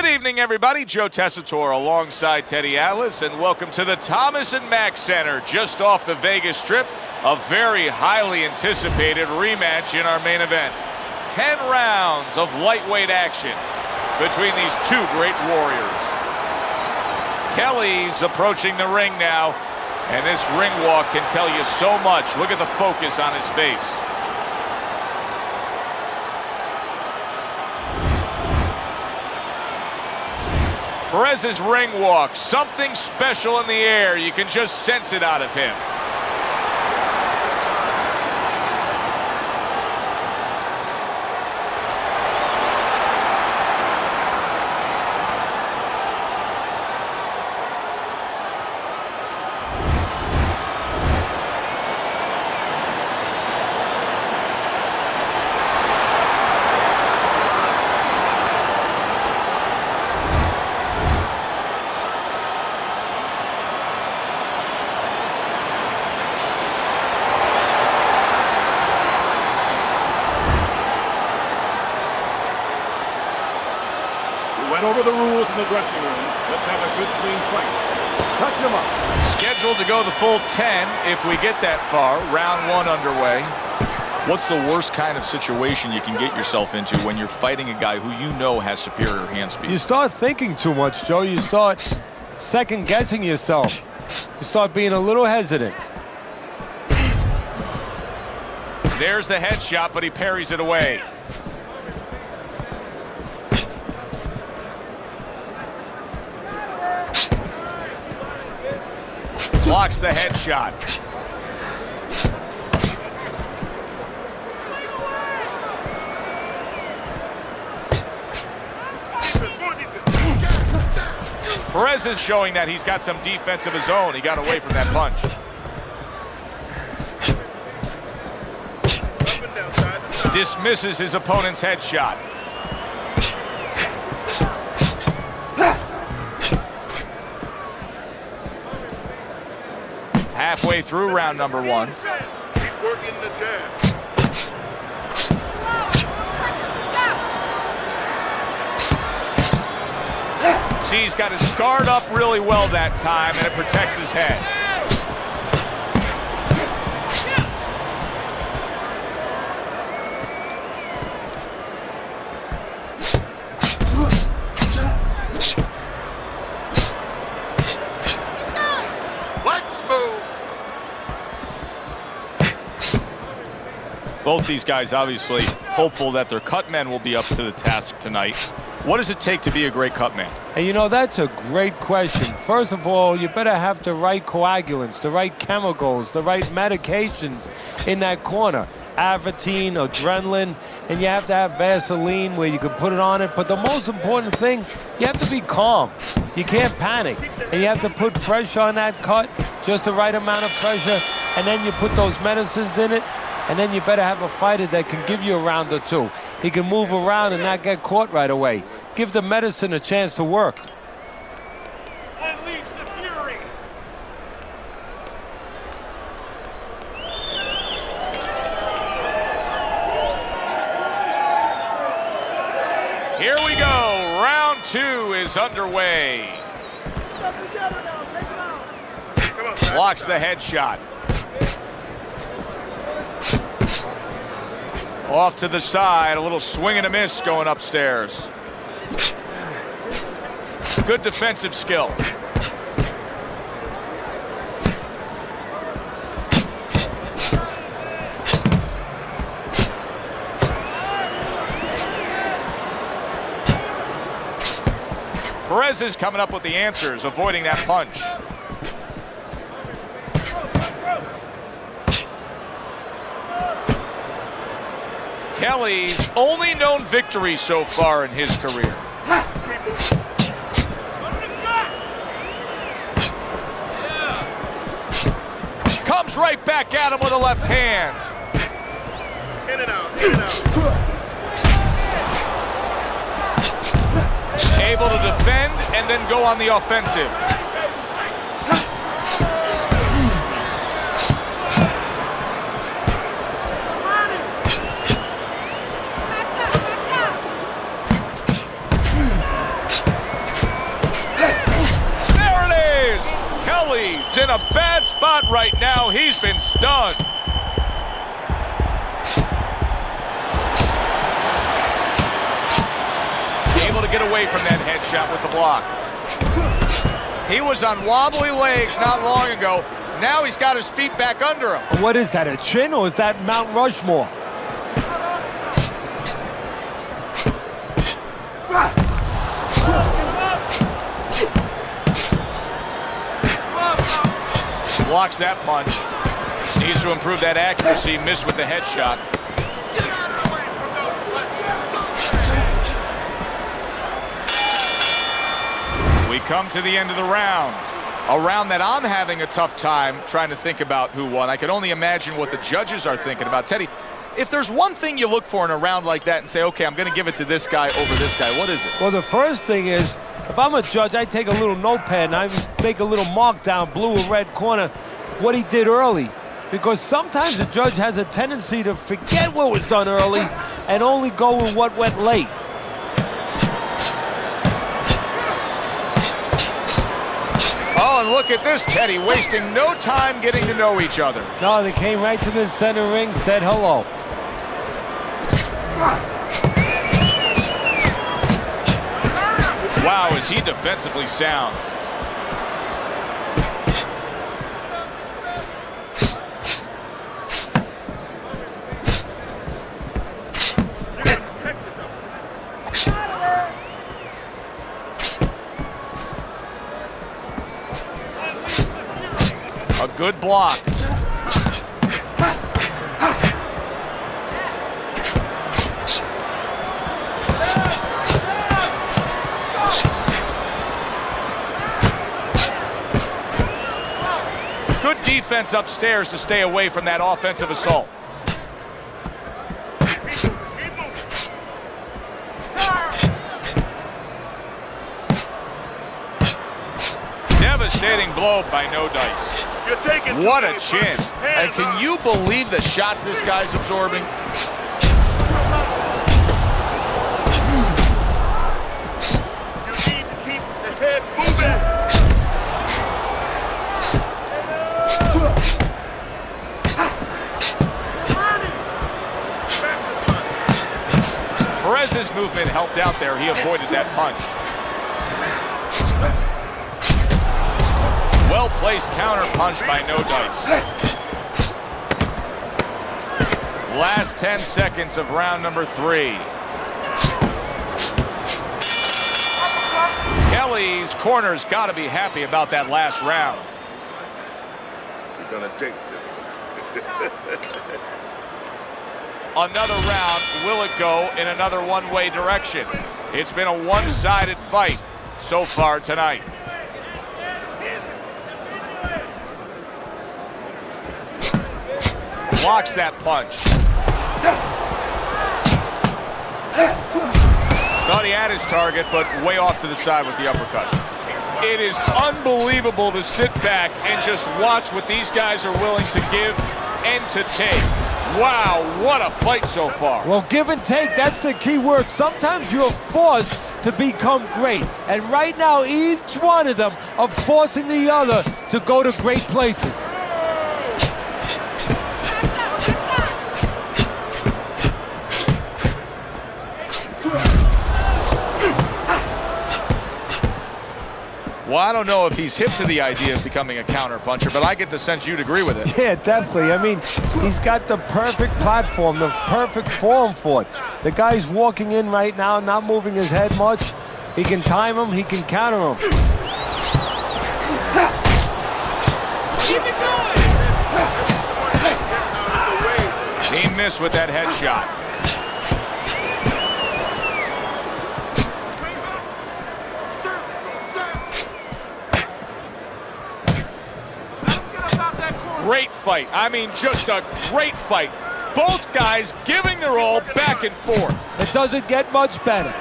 Good evening, everybody. Joe Tessitore alongside Teddy Atlas, and welcome to the Thomas and Mack Center, just off the Vegas Strip. A very highly anticipated rematch in our main event. 10 rounds of lightweight action between these two great warriors. Kelly's approaching the ring now, and this ring walk can tell you so much. Look at the focus on his face. Perez's ring walk, something special in the air. You can just sense it out of him. Over the rules in the dressing room. Let's have a good, clean fight. Touch him up. Scheduled to go the full 10 if we get that far. Round one underway. What's the worst kind of situation you can get yourself into when you're fighting a guy who you know has superior hand speed? You start thinking too much, Joe. You start second-guessing yourself. You start being a little hesitant. There's the headshot, but he parries it away. Blocks the headshot. Perez is showing that he's got some defense of his own. He got away from that punch. Dismisses his opponent's headshot. Halfway through round number one. Keep working the jab. See, he's got his guard up really well that time, and it protects his head. Both these guys obviously hopeful that their cut men will be up to the task tonight. What does it take to be a great cut man? And you know, that's a great question. First of all, you better have the right coagulants, the right chemicals, the right medications in that corner. Avatine, adrenaline, and you have to have Vaseline where you can put it on it. But the most important thing, you have to be calm. You can't panic. And you have to put pressure on that cut, just the right amount of pressure, and then you put those medicines in it. And then you better have a fighter that can give you a round or two. He can move around and not get caught right away. Give the medicine a chance to work. Unleash the fury. Here we go. Round two is underway. Blocks the headshot. Off to the side, a little swing and a miss going upstairs. Good defensive skill. Perez is coming up with the answers, avoiding that punch. Kelly's only known victory so far in his career. Comes right back at him with a left hand. In and out, in and out. Able to defend and then go on the offensive. He's in a bad spot right now. He's been stunned. Able to get away from that headshot with the block. He was on wobbly legs not long ago. Now he's got his feet back under him. What is that, a chin, or is that Mount Rushmore? Blocks that punch. Needs to improve that accuracy. Missed with the headshot. We come to the end of the round. A round that I'm having a tough time trying to think about who won. I can only imagine what the judges are thinking about. Teddy, if there's one thing you look for in a round like that and say, okay, I'm going to give it to this guy over this guy, what is it? Well, the first thing is, if I'm a judge, I take a little notepad and I make a little mark down, blue or red corner, what he did early. Because sometimes the judge has a tendency to forget what was done early and only go with what went late. Oh, and look at this, Teddy, wasting no time getting to know each other. No, they came right to the center ring, said hello. Wow, is he defensively sound. A good block. Good defense upstairs to stay away from that offensive assault. Devastating blow by No Dice. What a chin. And can you believe the shots this guy's absorbing? You need to keep the head moving. Perez's movement helped out there. He avoided that punch. Well-placed counter punch by No Dice. Last 10 seconds of round number 3. Kelly's corner's got to be happy about that last round. We're gonna take this. Another round. Will it go in another one-way direction? It's been a one-sided fight so far tonight. Blocks that punch. Thought he had his target, but way off to the side with the uppercut. It is unbelievable to sit back and just watch what these guys are willing to give and to take. Wow, what a fight so far. Well, give and take, that's the key word. Sometimes you're forced to become great. And right now, each one of them are forcing the other to go to great places. Well, I don't know if he's hip to the idea of becoming a counter-puncher, but I get the sense you'd agree with it. Yeah, definitely. I mean, he's got the perfect platform, the perfect form for it. The guy's walking in right now, not moving his head much. He can time him, he can counter him. Keep it going! He missed with that headshot. Great fight. I mean, just a great fight. Both guys giving their all back and forth. It doesn't get much better.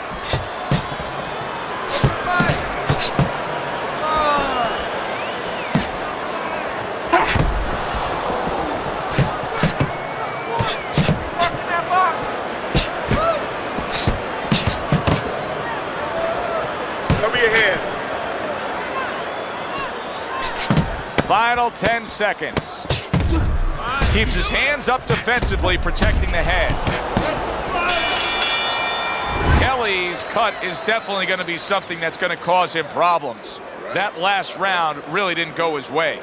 Cover your head. Final 10 seconds. Keeps his hands up defensively, protecting the head. Kelly's cut is definitely going to be something that's going to cause him problems. That last round really didn't go his way.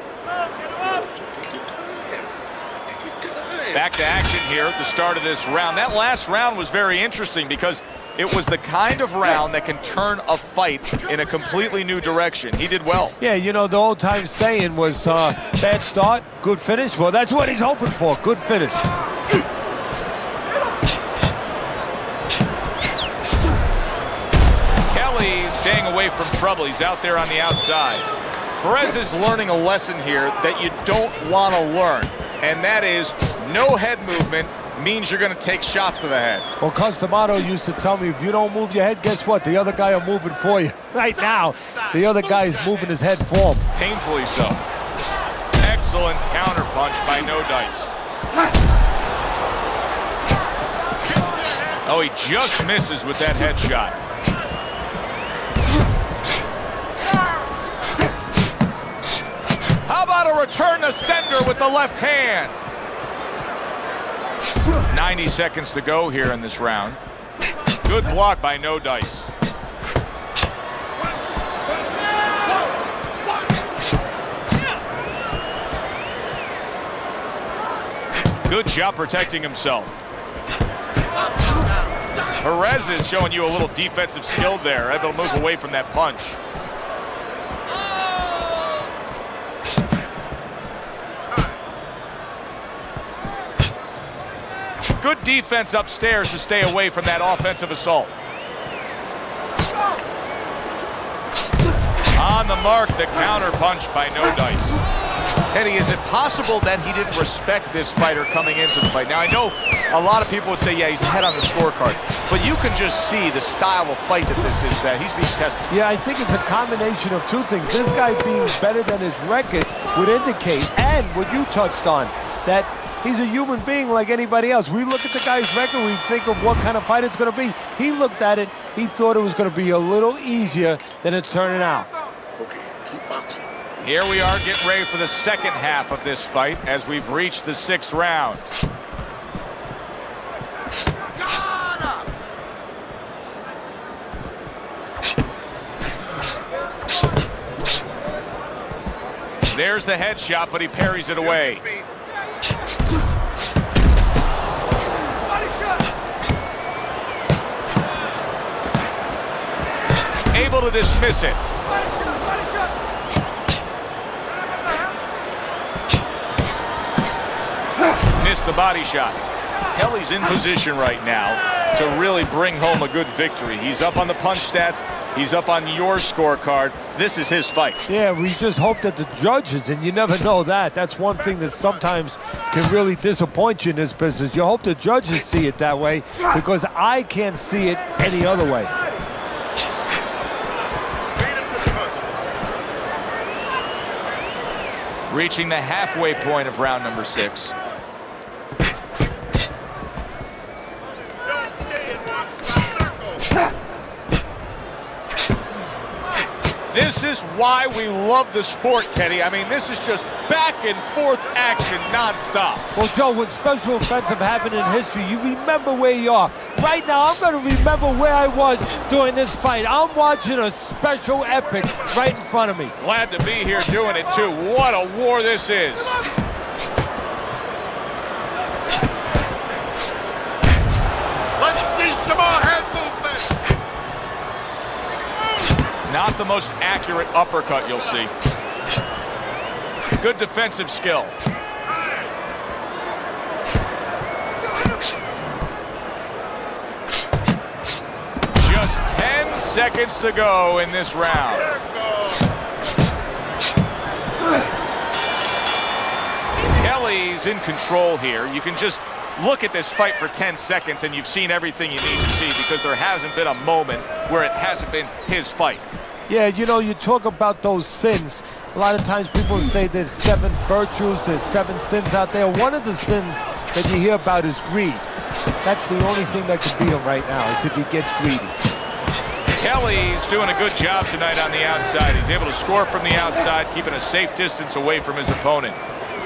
Back to action here at the start of this round. That last round was very interesting because it was the kind of round that can turn a fight in a completely new direction. He did well. Yeah, you know, the old-time saying was bad start, good finish. Well, that's what he's hoping for, good finish. Kelly's staying away from trouble. He's out there on the outside. Perez is learning a lesson here that you don't want to learn, and that is no head movement means you're going to take shots to the head. Well, Customato used to tell me, if you don't move your head, guess what? The other guy will move it for you. Right now, the other guy is moving his head for him. Painfully so. Excellent counter punch by No Dice. Oh, he just misses with that headshot. How about a return to sender with the left hand? 90 seconds to go here in this round. Good block by No Dice. Good job protecting himself. Perez is showing you a little defensive skill there, able to move away from that punch. Good defense upstairs to stay away from that offensive assault. On the mark, the counter punch by No Dice. Teddy, is it possible that he didn't respect this fighter coming into the fight? Now, I know a lot of people would say, yeah, he's ahead on the scorecards, but you can just see the style of fight that this is, that he's being tested. Yeah, I think it's a combination of two things. This guy being better than his record would indicate, and what you touched on, that he's a human being like anybody else. We look at the guy's record, we think of what kind of fight it's going to be. He looked at it, he thought it was going to be a little easier than it's turning out. Okay, keep boxing. Here we are getting ready for the second half of this fight as we've reached the 6th round. There's the headshot, but he parries it away. Able to dismiss it. Missed the body shot. Kelly's in position right now to really bring home a good victory. He's up on the punch stats. He's up on your scorecard. This is his fight. Yeah, we just hope that the judges, and you never know that. That's one thing that sometimes can really disappoint you in this business. You hope the judges see it that way, because I can't see it any other way. Reaching the halfway point of round number 6. This is why we love the sport, Teddy. I mean, this is just back and forth action nonstop. Well, Joe, when special events have happened in history, you remember where you are. Right now, I'm going to remember where I was during this fight. I'm watching a special epic right in front of me. Glad to be here doing it, too. What a war this is. Let's see some more head movement. Not the most accurate uppercut you'll see. Good defensive skill. Just 10 seconds to go in this round. Kelly's in control here. You can just look at this fight for 10 seconds and you've seen everything you need to see, because there hasn't been a moment where it hasn't been his fight. Yeah, you know, you talk about those sins. A lot of times people say there's 7 virtues, there's 7 sins out there. One of the sins that you hear about is greed. That's the only thing that could beat him right now, is if he gets greedy. Kelly's doing a good job tonight on the outside. He's able to score from the outside, keeping a safe distance away from his opponent.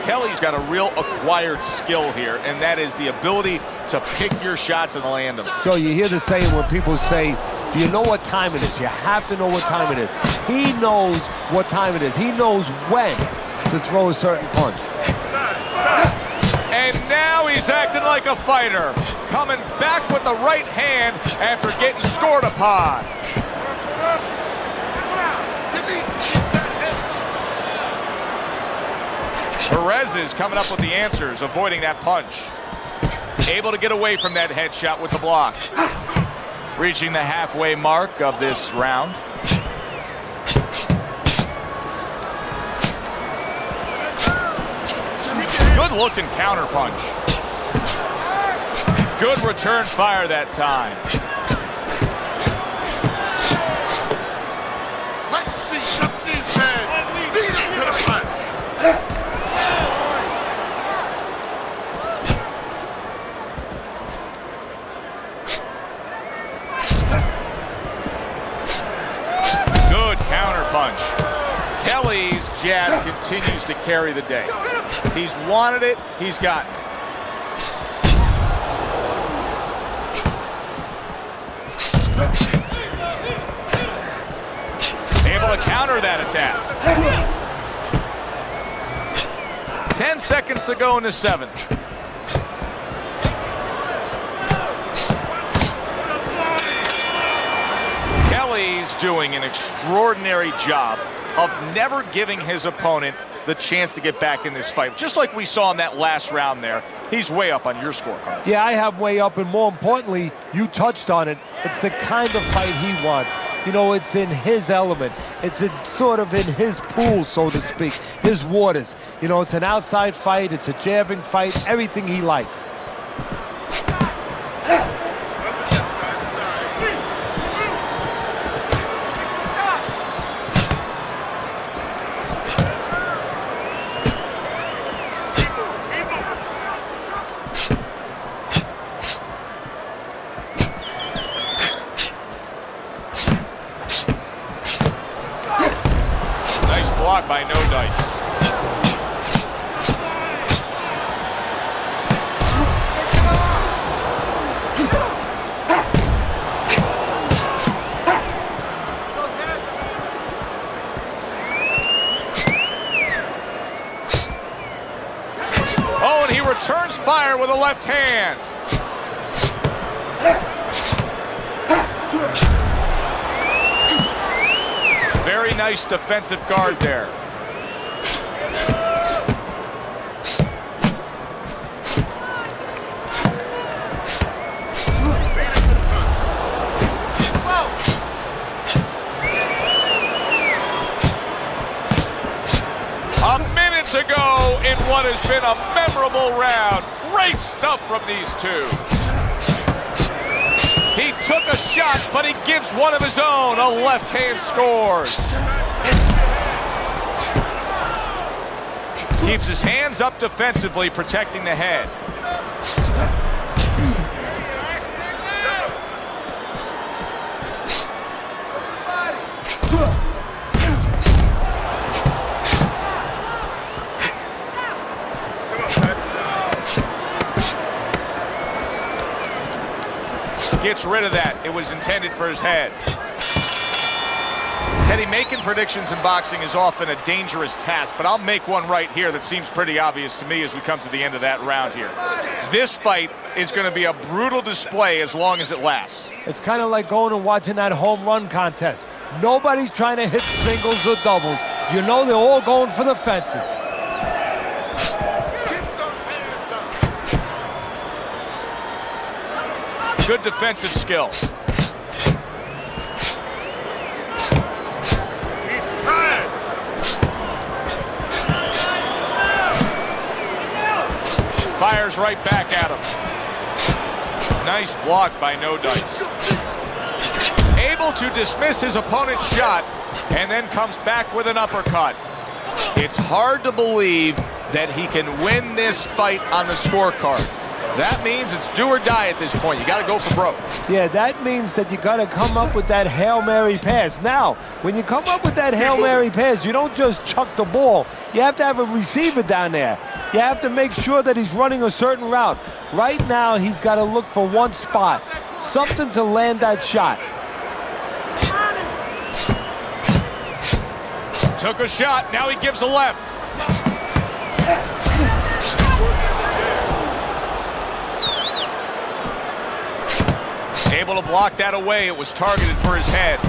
Kelly's got a real acquired skill here, and that is the ability to pick your shots and land them. Joe, you hear the saying when people say, do you know what time it is? You have to know what time it is. He knows what time it is. He knows when to throw a certain punch. And now he's acting like a fighter, coming back with the right hand after getting scored upon. Perez is coming up with the answers, avoiding that punch. Able to get away from that headshot with the block. Reaching the halfway mark of this round. Good looking counter punch. Good return fire that time. Let's see some defense. Beat him to the punch. Good counter punch. Kelly's jab continues to carry the day. He's wanted it, he's gotten it. Able to counter that attack. 10 seconds to go in the 7th. Kelly's doing an extraordinary job of never giving his opponent the chance to get back in this fight. Just like we saw in that last round there, he's way up on your scorecard. Yeah, I have way up, and more importantly, you touched on it. It's the kind of fight he wants. You know, it's in his element. It's sort of in his pool, so to speak, his waters. You know, it's an outside fight. It's a jabbing fight, everything he likes. Block by No Dice. Oh, and he returns fire with a left hand. Very nice defensive guard there. A minute to go in what has been a memorable round. Great stuff from these two. He took a shot, but he gives one of his own. A left hand scores. Keeps his hands up defensively, protecting the head. Gets rid of that. It was intended for his head. Teddy, making predictions in boxing is often a dangerous task, but I'll make one right here that seems pretty obvious to me as we come to the end of that round here. This fight is going to be a brutal display as long as it lasts. It's kind of like going and watching that home run contest. Nobody's trying to hit singles or doubles. You know they're all going for the fences. Good defensive skills. He's tired. Fires right back at him. Nice block by No Dice. Able to dismiss his opponent's shot and then comes back with an uppercut. It's hard to believe that he can win this fight on the scorecard. That means it's do or die at this point. You got to go for broke. Yeah, that means that you got to come up with that Hail Mary pass. Now, when you come up with that Hail Mary pass, you don't just chuck the ball. You have to have a receiver down there. You have to make sure that he's running a certain route. Right now, he's got to look for one spot, something to land that shot. Took a shot, now he gives a left. Able to block that away. It was targeted for his head.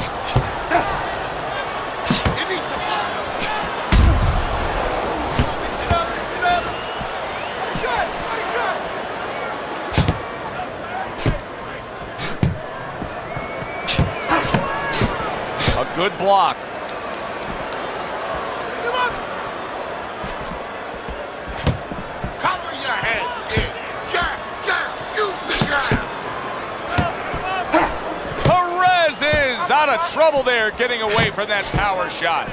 A good block. Cover your head, kid. Jab, use the jab. Perez is out of trouble there, getting away from that power shot.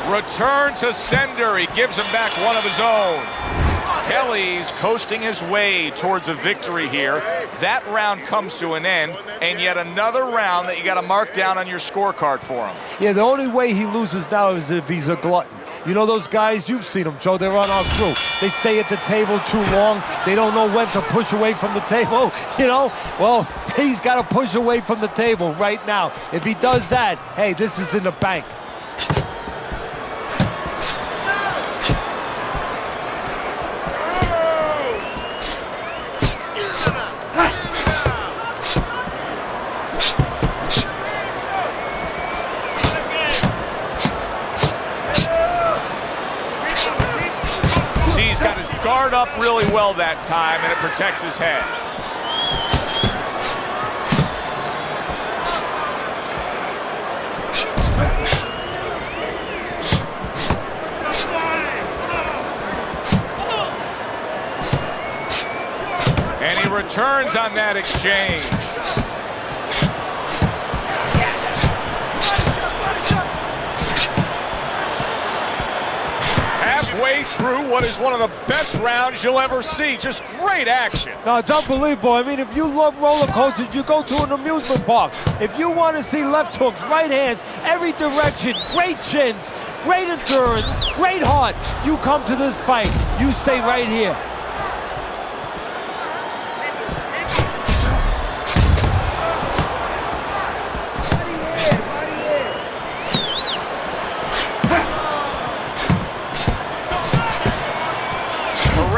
Return to sender. He gives him back one of his own. Kelly's coasting his way towards a victory here. That round comes to an end, and yet another round that you got to mark down on your scorecard for him. Yeah, the only way he loses now is if he's a glutton. You know those guys, you've seen them, Joe, they're on our crew. They stay at the table too long. They don't know when to push away from the table, you know? Well, he's got to push away from the table right now. If he does that, hey, this is in the bank. Guard up really well that time, and it protects his head. And he returns on that exchange. Halfway through what is one of the best rounds you'll ever see. Just great action. No, it's unbelievable. I mean, if you love roller coasters, you go to an amusement park. If you want to see left hooks, right hands, every direction, great chins, great endurance, great heart, you come to this fight. You stay right here.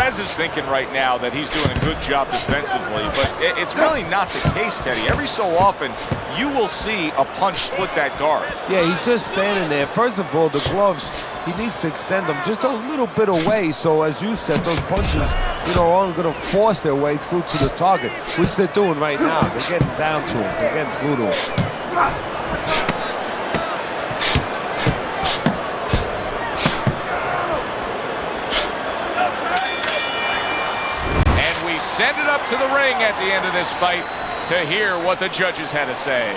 Perez is thinking right now that he's doing a good job defensively, but it's really not the case, Teddy. Every so often, you will see a punch split that guard. Yeah, he's just standing there. First of all, the gloves, he needs to extend them just a little bit away, so as you said, those punches, you know, aren't going to force their way through to the target, which they're doing right now. They're getting down to him. They're getting through to him. Send it up to the ring at the end of this fight to hear what the judges had to say.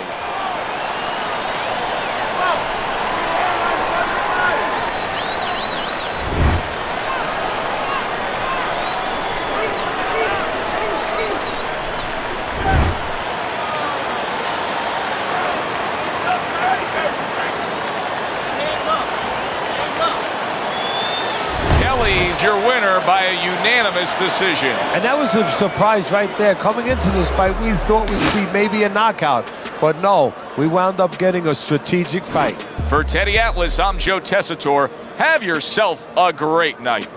Kelly's your winner by a unanimous decision. And that was a surprise right there. Coming into this fight, we thought we'd see maybe a knockout. But no, we wound up getting a strategic fight. For Teddy Atlas, I'm Joe Tessitore. Have yourself a great night.